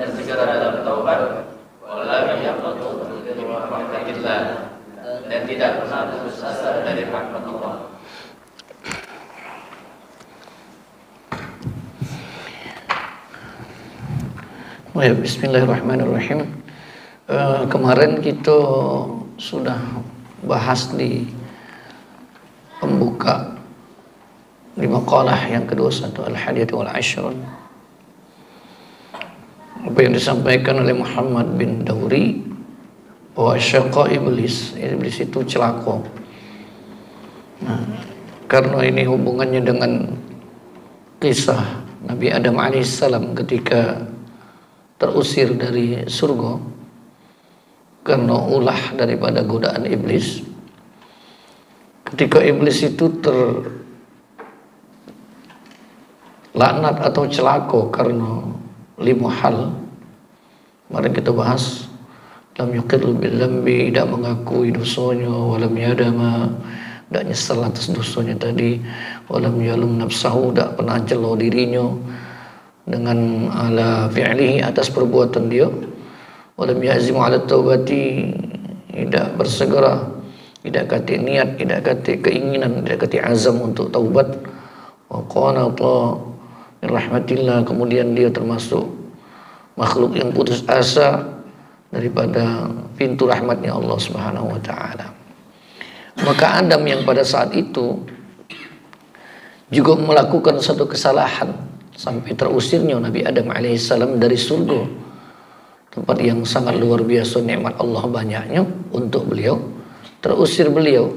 dan segera dalam taubat, walam yaqnatu min rahmatillah, dan tidak pernah putus asa dari rahmat Allah. Ya, bismillahirrahmanirrahim. Kemarin kita sudah bahas di pembuka di maqalah yang ke-21 Al-Hadiyah wal Ashrun, apa yang disampaikan oleh Muhammad bin Dauri bahwa syaqa iblis itu celaka. Nah, karena ini hubungannya dengan kisah Nabi Adam alaihissalam ketika terusir dari surga karena ulah daripada godaan iblis. Ketika iblis itu terlaknat atau celaka karena 5 hal, mari kita bahas. Lam yuqirru bil dzambi, tidak mengakui dosanya, walam yadama, tidak nyesal atas dosanya tadi, walam yalum nafsahu, tidak pernah jelo dirinya dengan ala fi'lihi, atas perbuatan dia, walam yazimu ala taubati, tidak bersegera, tidak kata niat, tidak kata keinginan, tidak kata azam untuk taubat, wa qanata min rahmatillah, kemudian dia termasuk makhluk yang putus asa daripada pintu rahmatnya Allah Subhanahu wa taala. Maka Adam yang pada saat itu juga melakukan satu kesalahan sampai terusirnya Nabi Adam alaihissalam dari surga, tempat yang sangat luar biasa nikmat Allah banyaknya untuk beliau, terusir beliau.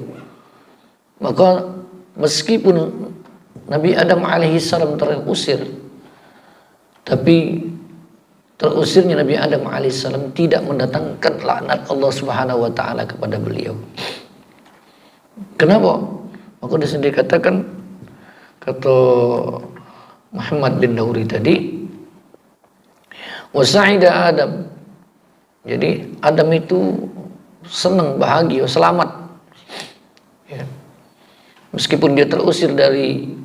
Maka meskipun Nabi Adam alaihissalam terusir, tapi terusirnya Nabi Adam alaihissalam tidak mendatangkan laknat Allah Subhanahu wa taala kepada beliau. Kenapa? Maka di sini dikatakan, kata Muhammad bin Dauri tadi, wasa'ida Adam, jadi Adam itu senang, bahagia, selamat ya. Meskipun dia terusir dari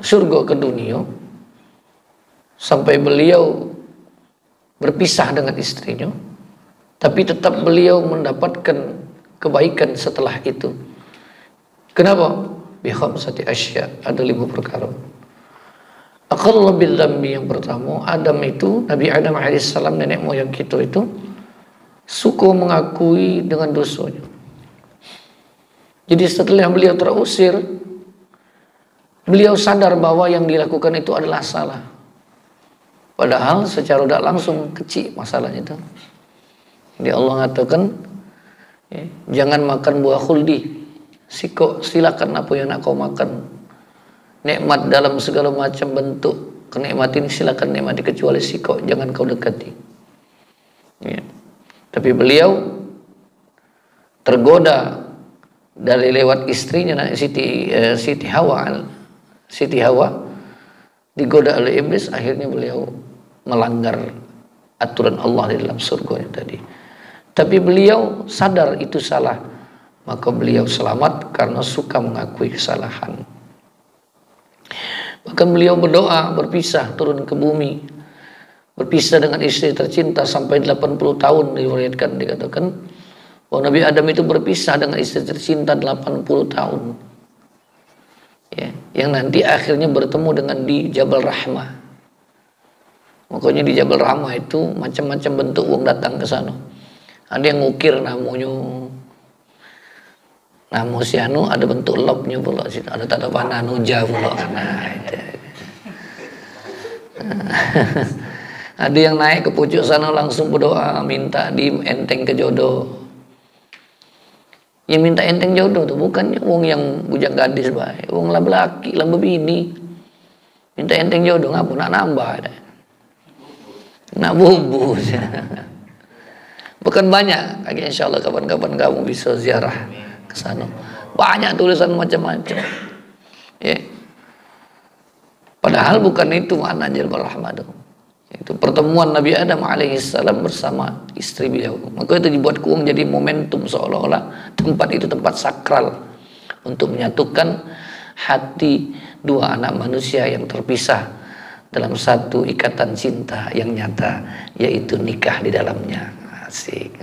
surga ke dunia, sampai beliau berpisah dengan istrinya, tapi tetap beliau mendapatkan kebaikan setelah itu. Kenapa? Bi khamsati asya, ada 5 perkara. Aqalla bil dzambi, yang pertama, Adam itu, Nabi Adam alaihissalam, nenek moyang kita itu suka mengakui dengan dosanya. Jadi setelah beliau terusir, beliau sadar bahwa yang dilakukan itu adalah salah. Padahal secara tidak langsung kecil masalahnya itu. Jadi Allah mengatakan, ya, jangan makan buah khuldi. Silakan apa yang nak kau makan. Nikmat dalam segala macam bentuk kenikmatan silakan nikmati, kecuali sikok jangan kau dekati. Ya. Tapi beliau tergoda dari lewat istrinya Siti Hawa, digoda oleh iblis, akhirnya beliau melanggar aturan Allah di dalam surganya tadi. Tapi beliau sadar itu salah, maka beliau selamat karena suka mengakui kesalahan. Bahkan beliau berdoa berpisah, turun ke bumi, berpisah dengan istri tercinta sampai 80 tahun diriwayatkan, dikatakan bahwa Nabi Adam itu berpisah dengan istri tercinta 80 tahun. Ya, yang nanti akhirnya bertemu dengan di Jabal Rahmah. Makanya di Jabal Rahmah itu macam-macam bentuk wong datang ke sana. Ada yang ngukir namanya, namu si anu ada bentuk lobnya pula situ, ada tanda panah nuja pula. Nah, itu. Ada yang naik ke pucuk sana langsung berdoa minta di enteng ke jodoh. Yang minta enteng jodoh tuh bukan wong yang bujang gadis bae, wong laki lah bini. Minta enteng jodoh ngapa nak nambah ada. Nak bubu. Bukan banyak, lagi insyaallah kapan-kapan kamu bisa ziarah ke sana. Banyak tulisan macam-macam. Ya. Padahal bukan itu makna Jabal Rahmah. Itu pertemuan Nabi Adam alaihissalam bersama istri beliau. Maka itu dibuat kuung jadi momentum, seolah-olah tempat itu tempat sakral untuk menyatukan hati dua anak manusia yang terpisah dalam satu ikatan cinta yang nyata, yaitu nikah di dalamnya. Asik.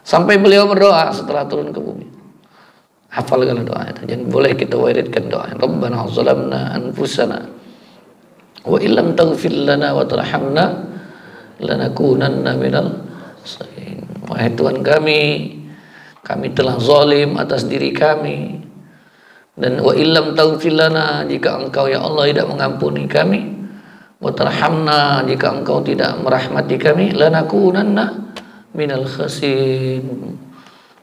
Sampai beliau berdoa setelah turun ke bumi. Hafalkan doa itu. Jangan boleh kita wiridkan doa. Rabbana zalamna anfusana wa illam taghfir lana wa tarhamna lanakunanna minal khasirin. Wahai Tuhan kami telah zalim atas diri kami. Dan wa illam taghfir lana, jika Engkau ya Allah tidak mengampuni kami, wa tarhamna, jika Engkau tidak merahmati kami, lanakunanna minal khasirin,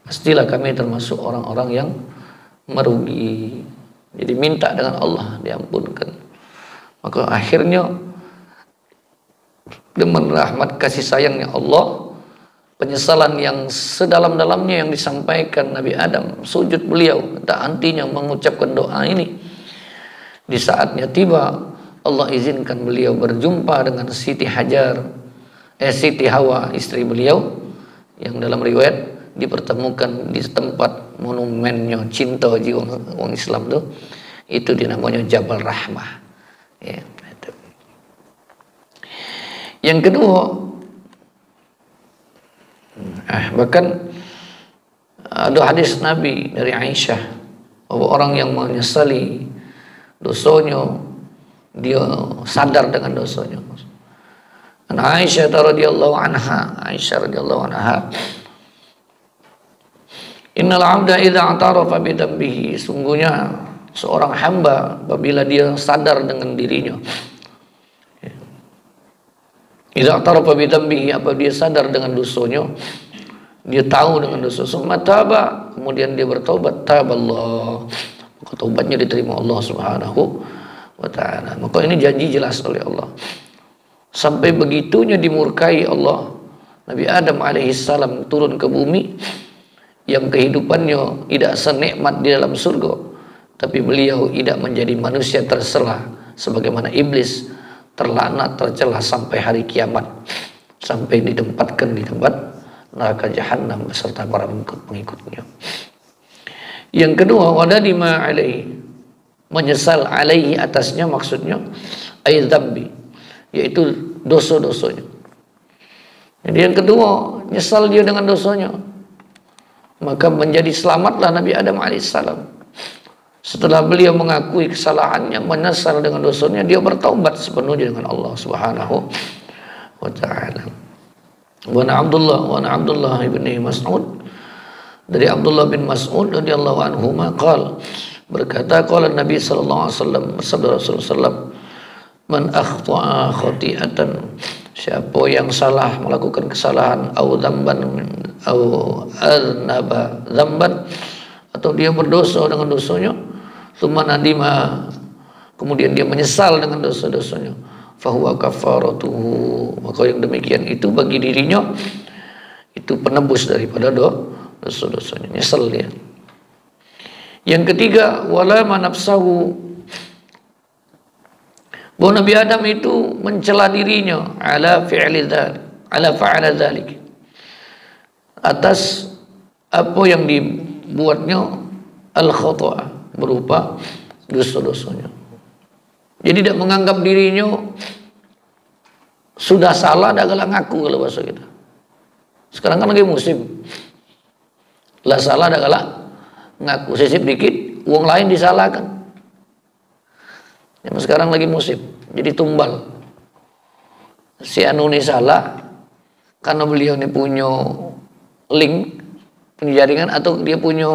pastilah kami termasuk orang-orang yang merugi. Jadi minta dengan Allah diampunkan. Maka akhirnya dengan rahmat kasih sayangnya Allah, penyesalan yang sedalam-dalamnya yang disampaikan Nabi Adam, sujud beliau tak hentinya mengucapkan doa ini. Di saatnya tiba, Allah izinkan beliau berjumpa dengan Siti Hawa, istri beliau, yang dalam riwayat dipertemukan di tempat monumennya cinta jiwa orang Islam itu dinamanya Jabal Rahmah. Ya, itu. Yang kedua, bahkan ada hadis Nabi dari Aisyah bahwa orang yang menyesali dosanya, dia sadar dengan dosanya. Aisyah radhiyallahu anha, innal 'abda idza i'tarafa bi dambihi, sungguhnya seorang hamba apabila dia sadar dengan dirinya, idza i'tarafa bi dambihi, apabila dia sadar dengan dosanya, dia tahu dengan dosa, summa taba, kemudian dia bertobat, taballah, maka taubatnya diterima Allah Subhanahu wa ta'ala. Maka ini janji jelas oleh Allah. Sampai begitunya dimurkai Allah, Nabi Adam alaihissalam turun ke bumi yang kehidupannya tidak senikmat di dalam surga, tapi beliau tidak menjadi manusia tersela sebagaimana iblis terlaknat tercela sampai hari kiamat, sampai ditempatkan di tempat neraka jahanam beserta para pengikut-pengikutnya. Yang kedua, wadadima alaihi, menyesal alaihi atasnya, maksudnya ay dzambi, yaitu dosa-dosanya. Jadi yang kedua, nyesal dia dengan dosanya, maka menjadi selamatlah Nabi Adam alaihissalam. Setelah beliau mengakui kesalahannya, menyesal dengan dosanya, dia bertaubat sepenuhnya dengan Allah Subhanahu wa ta'ala. Wa Abdullah bin Mas'ud, dari Abdullah bin Mas'ud radhiyallahu anhu qala, berkata qala Nabi sallallahu alaihi wasallam, bersabda Rasulullah sallallahu, man akhta'a khati'atan, siapa yang salah melakukan kesalahan, au dzamban au aznaba dzamban, atau dia berdosa dengan dosanya, tsumma nadima, kemudian dia menyesal dengan dosa-dosanya, fahuwa kafaratuhu, maka yang demikian itu bagi dirinya itu penebus daripada dosa-dosanya, nyesal dia. Yang ketiga, wala manafsahu, bahwa Nabi Adam itu mencela dirinya ala fa'ala dzalik, atas apa yang dibuatnya al-khata', berupa dosa-dosanya. Jadi tidak menganggap dirinya sudah salah, dah galak ngaku kalau bahasa kita. Sekarang kan lagi musim, lah salah dah galak ngaku, sisip dikit uang lain disalahkan. Yang sekarang lagi musim, jadi tumbal. Si anu ini salah karena beliau ini punya link, punya jaringan, atau dia punya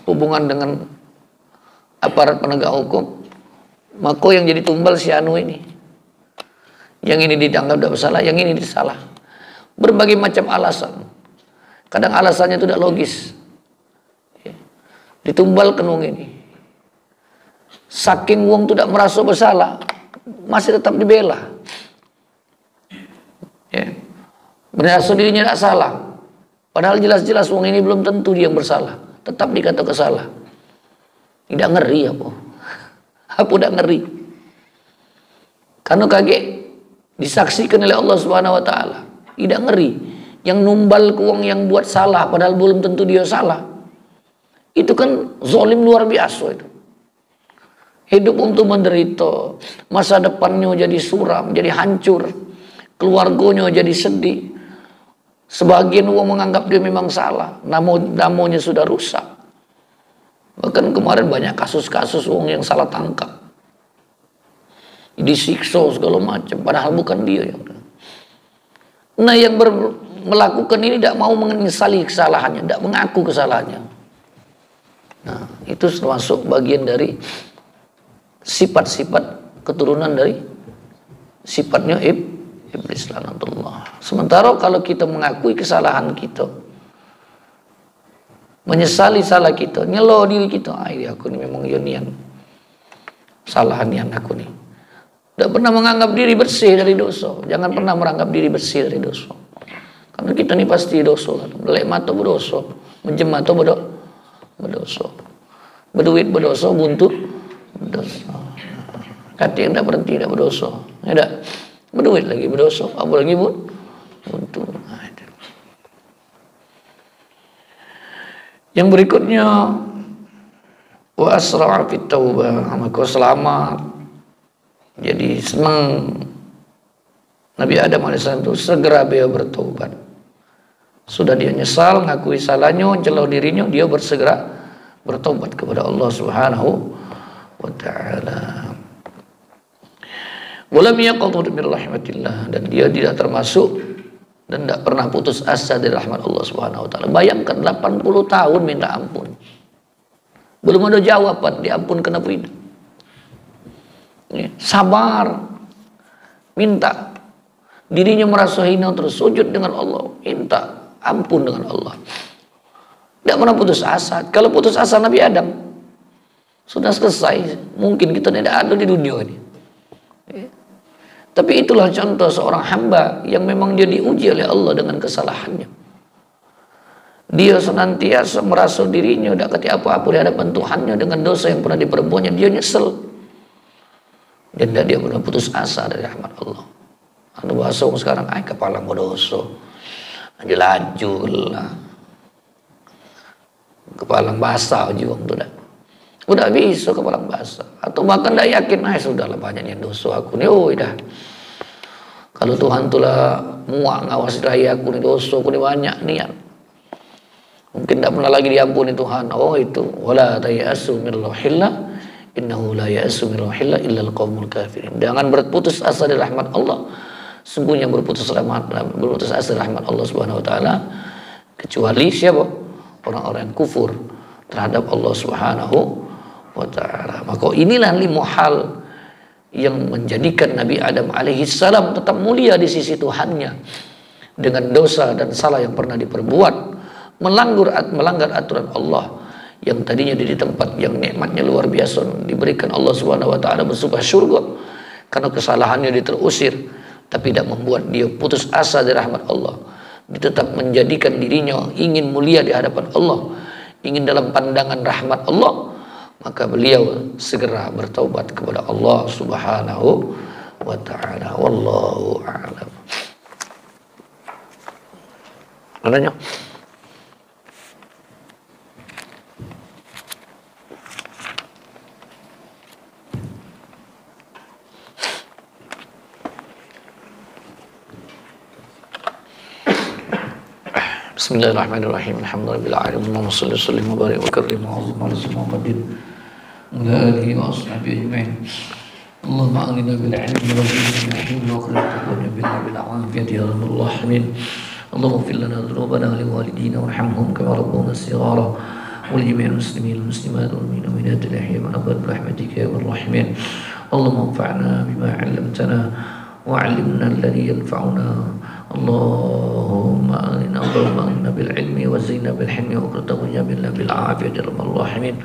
hubungan dengan aparat penegak hukum, maka yang jadi tumbal si anu ini. Yang ini dianggap tidak bersalah, yang ini disalah. Berbagai macam alasan. Kadang alasannya itu tidak logis. Ditumbal kenung ini. Saking wong tidak merasa bersalah, masih tetap dibela. Ya. Merasa dirinya tidak salah, padahal jelas-jelas wong ini belum tentu dia yang bersalah, tetap dikata kesalah. Tidak ngeri apa? Apa tidak ngeri? Karena kaget disaksikan oleh Allah Subhanahu wa ta'ala. Tidak ngeri. Yang numbal ke wong yang buat salah padahal belum tentu dia salah, itu kan zalim luar biasa itu. Hidup untuk menderita, masa depannya jadi suram, jadi hancur, keluarganya jadi sedih. Sebagian orang menganggap dia memang salah, namanya sudah rusak. Bahkan kemarin banyak kasus-kasus orang yang salah tangkap, disiksa segala macam, padahal bukan dia yang. Nah, yang melakukan ini tidak mau menyesali kesalahannya, tidak mengaku kesalahannya. Nah, itu termasuk bagian dari sifat-sifat keturunan dari sifatnya iblis laknatullah. Sementara kalau kita mengakui kesalahan kita, menyesali salah kita, nyelo diri kita, aku ini memang yonian salahan yang aku nih. Tidak pernah menganggap diri bersih dari dosa. Jangan pernah menganggap diri bersih dari dosa. Karena kita ini pasti dosa. Melek mata berdosa, menjem mata berdosa, berduit berdosa, buntut berdosa. Kati yang tidak berhenti tidak berdosa. Tidak berduit lagi berdosa, apalagi buntut. Yang berikutnya, wa asra'a fit taubah, maka selamat. Jadi senang Nabi Adam AS itu segera beliau bertobat. Sudah dia nyesal, ngakui salahnya, jelau dirinya, dia bersegera bertobat kepada Allah Subhanahu wa ta'ala. Walam yaqnut min rahmatillah, dan dia tidak termasuk dan tidak pernah putus asa dari rahmat Allah Subhanahu wa ta'ala. Bayangkan 80 tahun minta ampun, belum ada jawaban, diampunkan apa itu? Sabar, minta, dirinya merasa hina terus sujud dengan Allah, minta ampun dengan Allah, tidak pernah putus asa. Kalau putus asa Nabi Adam sudah selesai, mungkin kita tidak ada di dunia ini. Tapi itulah contoh seorang hamba yang memang dia diuji oleh Allah dengan kesalahannya. Dia senantiasa merasa dirinya tidak kati apa-apa di hadapan Tuhannya dengan dosa yang pernah diperbuatnya. Dia nyesel dan dia pernah putus asa dari rahmat Allah. Anu bahasa sekarang, kepala berdosa, dilajul lah, kepala basah juga tuh dah. Udah bisa kepala basah, atau bahkan dah yakin, sudahlah banyak yang dosa aku nih, dah. Kalau Tuhan tuh lah muak ngawasi raya aku nih, dosa aku nih banyak nih, mungkin tidak pernah lagi diampuni Tuhan. Itu wala tayasu min rahillah, innahu la ya'su min rahillah illa al-qaumul kafirin. Jangan berputus asa dari rahmat Allah. Sungguhnya berputus asa dari rahmat Allah Subhanahu wa taala kecuali siapa? Orang-orang yang kufur terhadap Allah Subhanahu wa taala. Maka inilah 5 hal yang menjadikan Nabi Adam alaihi salam tetap mulia di sisi Tuhannya dengan dosa dan salah yang pernah diperbuat, melanggar aturan Allah yang tadinya di tempat yang nikmatnya luar biasa diberikan Allah Subhanahu wa taala bersubah surga, karena kesalahannya dia terusir, tapi tidak membuat dia putus asa dari rahmat Allah. Dia tetap menjadikan dirinya ingin mulia di hadapan Allah, ingin dalam pandangan rahmat Allah, maka beliau segera bertaubat kepada Allah Subhanahu wa taala. Wallahu a'lam. Adanya? Bismillahirrahmanirrahim. Alhamdulillahirabbil alamin. Allahumma shalli wa sallim wa barik wa karrim wa azim ala sayyidina Muhammadin wa alihi wa ashabihi ajma'in. Allahumma aghnina bil ilmi wa zidna ilma wa akrimna bil afiyati ya rabbal alamin. Allahumma ighfir lana dhunubana wa li walidina warhamhum kama rabbawna shighara wa li jami'il muslimin wal muslimat wal mu'minina wal mu'minat al ahya'i minhum bi rahmatika ya arhamar rahimin. Allahumma anfa'na bima 'allamtana wa 'allimna alladhi yanfa'una. اللهم أغننا بالعلم وزينا بالحلم وقرتنا بالعافية يا رب الراحمين.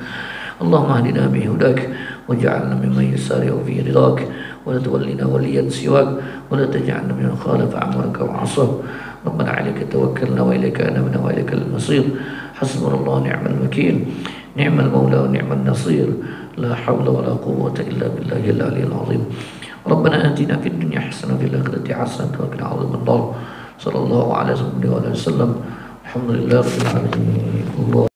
اللهم اهدنا بهداك واجعلنا ممن يسارع في رضاك ولا تولنا وليا سواك ولا تجعلنا ممن خالف أمرك وعصاك. ربنا عليك توكلنا وإليك أنبنا وإليك المصير. حسبنا الله ونعم الوكيل، نعم المولى ونعم النصير، لا حول ولا قوة إلا بالله العلي العظيم. ربنا آتنا في الدنيا حسنة وفي الآخرة حسنة وقنا عذاب النار. صلى الله عليه وسلم. الحمد لله رب العالمين.